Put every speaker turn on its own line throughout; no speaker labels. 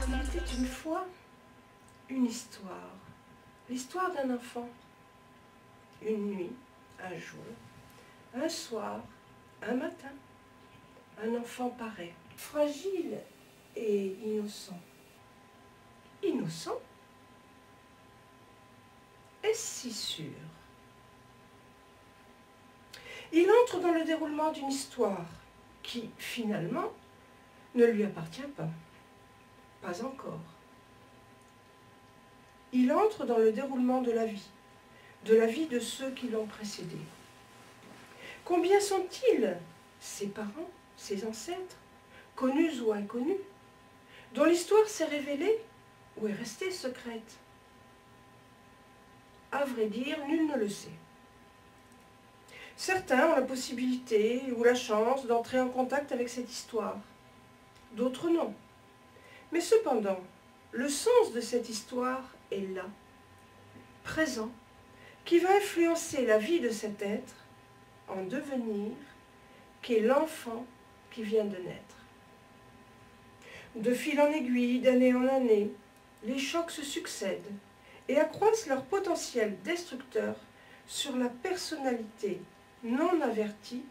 Il était une fois une histoire, l'histoire d'un enfant. Une nuit, un jour, un soir, un matin, un enfant paraît, fragile et innocent. Innocent? Est-ce si sûr? Il entre dans le déroulement d'une histoire qui, finalement, ne lui appartient pas. Pas encore. Il entre dans le déroulement de la vie de ceux qui l'ont précédé. Combien sont-ils, ses parents, ses ancêtres, connus ou inconnus, dont l'histoire s'est révélée ou est restée secrète? À vrai dire, nul ne le sait. Certains ont la possibilité ou la chance d'entrer en contact avec cette histoire, d'autres non. Mais cependant, le sens de cette histoire est là, présent, qui va influencer la vie de cet être en devenir, qu'est l'enfant qui vient de naître. De fil en aiguille, d'année en année, les chocs se succèdent et accroissent leur potentiel destructeur sur la personnalité non avertie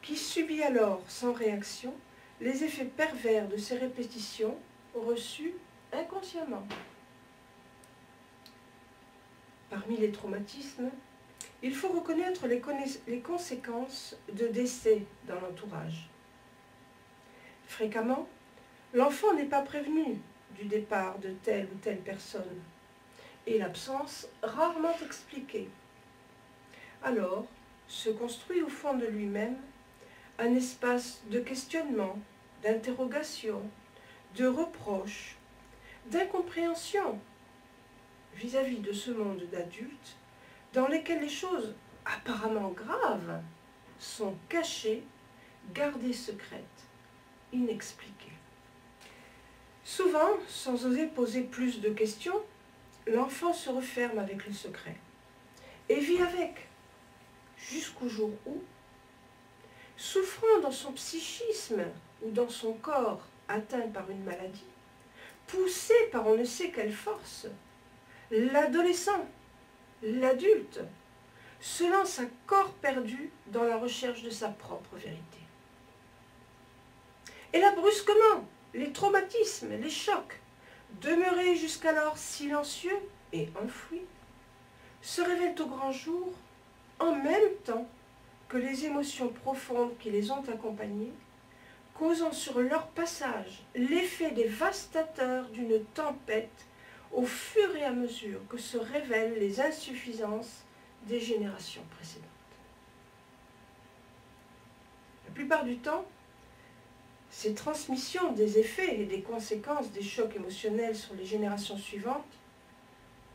qui subit alors sans réaction les effets pervers de ces répétitions reçues inconsciemment. Parmi les traumatismes, il faut reconnaître les conséquences de décès dans l'entourage. Fréquemment, l'enfant n'est pas prévenu du départ de telle ou telle personne, et l'absence rarement expliquée. Alors, se construit au fond de lui-même un espace de questionnement, d'interrogation, de reproche, d'incompréhension vis-à-vis de ce monde d'adultes dans lesquels les choses apparemment graves sont cachées, gardées secrètes, inexpliquées. Souvent, sans oser poser plus de questions, l'enfant se referme avec le secret et vit avec, jusqu'au jour où, souffrant dans son psychisme ou dans son corps atteint par une maladie, poussé par on ne sait quelle force, l'adolescent, l'adulte, se lance à corps perdu dans la recherche de sa propre vérité. Et là, brusquement, les traumatismes, les chocs, demeurés jusqu'alors silencieux et enfouis, se révèlent au grand jour en même temps que les émotions profondes qui les ont accompagnés, causant sur leur passage l'effet dévastateur d'une tempête au fur et à mesure que se révèlent les insuffisances des générations précédentes. La plupart du temps, ces transmissions des effets et des conséquences des chocs émotionnels sur les générations suivantes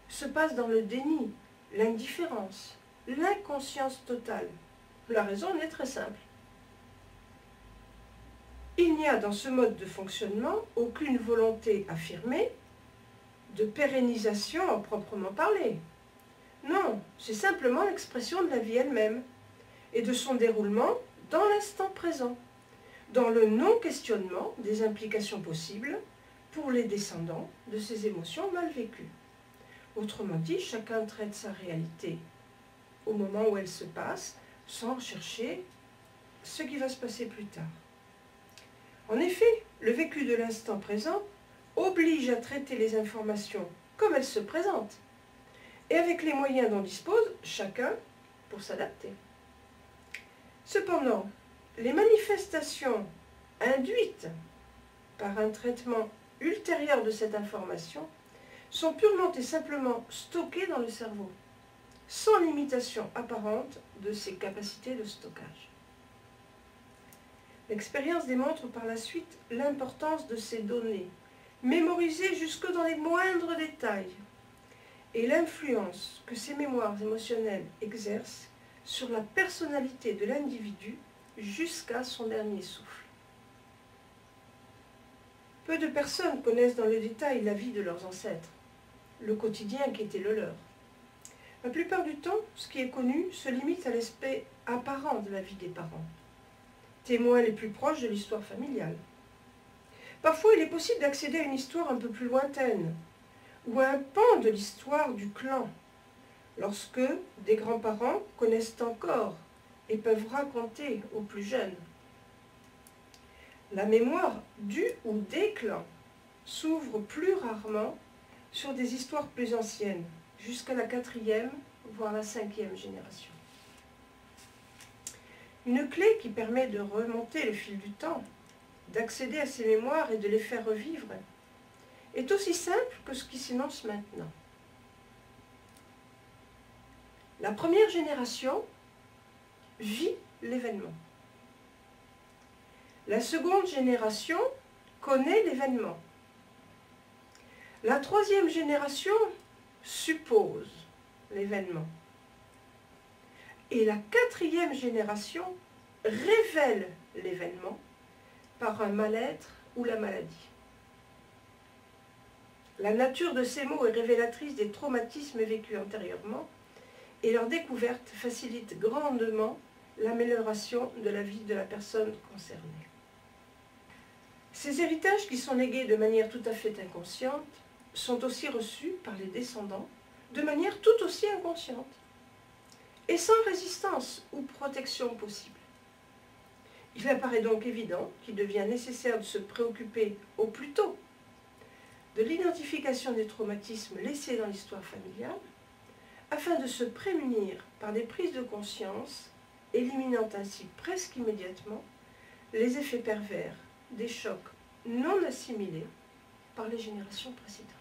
se passent dans le déni, l'indifférence, l'inconscience totale. La raison en est très simple. Il n'y a dans ce mode de fonctionnement aucune volonté affirmée de pérennisation à proprement parler. Non, c'est simplement l'expression de la vie elle-même et de son déroulement dans l'instant présent, dans le non-questionnement des implications possibles pour les descendants de ces émotions mal vécues. Autrement dit, chacun traite sa réalité au moment où elle se passe, sans chercher ce qui va se passer plus tard. En effet, le vécu de l'instant présent oblige à traiter les informations comme elles se présentent, et avec les moyens dont dispose chacun pour s'adapter. Cependant, les manifestations induites par un traitement ultérieur de cette information sont purement et simplement stockées dans le cerveau, sans limitation apparente de ses capacités de stockage. L'expérience démontre par la suite l'importance de ces données, mémorisées jusque dans les moindres détails, et l'influence que ces mémoires émotionnelles exercent sur la personnalité de l'individu jusqu'à son dernier souffle. Peu de personnes connaissent dans le détail la vie de leurs ancêtres, le quotidien qui était le leur. La plupart du temps, ce qui est connu se limite à l'aspect apparent de la vie des parents. témoins les plus proches de l'histoire familiale. Parfois, il est possible d'accéder à une histoire un peu plus lointaine, ou à un pan de l'histoire du clan, lorsque des grands-parents connaissent encore et peuvent raconter aux plus jeunes. La mémoire du ou des clans s'ouvre plus rarement sur des histoires plus anciennes, jusqu'à la 4e, voire la 5e génération. Une clé qui permet de remonter le fil du temps, d'accéder à ces mémoires et de les faire revivre, est aussi simple que ce qui s'énonce maintenant. La première génération vit l'événement. La seconde génération connaît l'événement. La troisième génération suppose l'événement. Et la 4e génération révèle l'événement par un mal-être ou la maladie. La nature de ces mots est révélatrice des traumatismes vécus antérieurement et leur découverte facilite grandement l'amélioration de la vie de la personne concernée. Ces héritages qui sont légués de manière tout à fait inconsciente sont aussi reçus par les descendants de manière tout aussi inconsciente et sans résistance ou protection possible. Il apparaît donc évident qu'il devient nécessaire de se préoccuper au plus tôt de l'identification des traumatismes laissés dans l'histoire familiale afin de se prémunir par des prises de conscience, éliminant ainsi presque immédiatement les effets pervers des chocs non assimilés par les générations précédentes.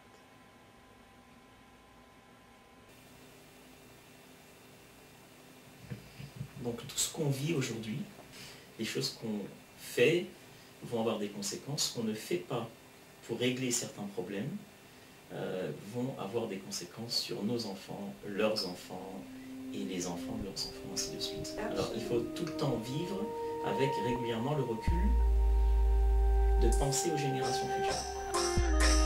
Donc tout ce qu'on vit aujourd'hui, les choses qu'on fait vont avoir des conséquences. Ce qu'on ne fait pas pour régler certains problèmes vont avoir des conséquences sur nos enfants, leurs enfants et les enfants de leurs enfants, ainsi de suite. Alors il faut tout le temps vivre avec régulièrement le recul de penser aux générations futures.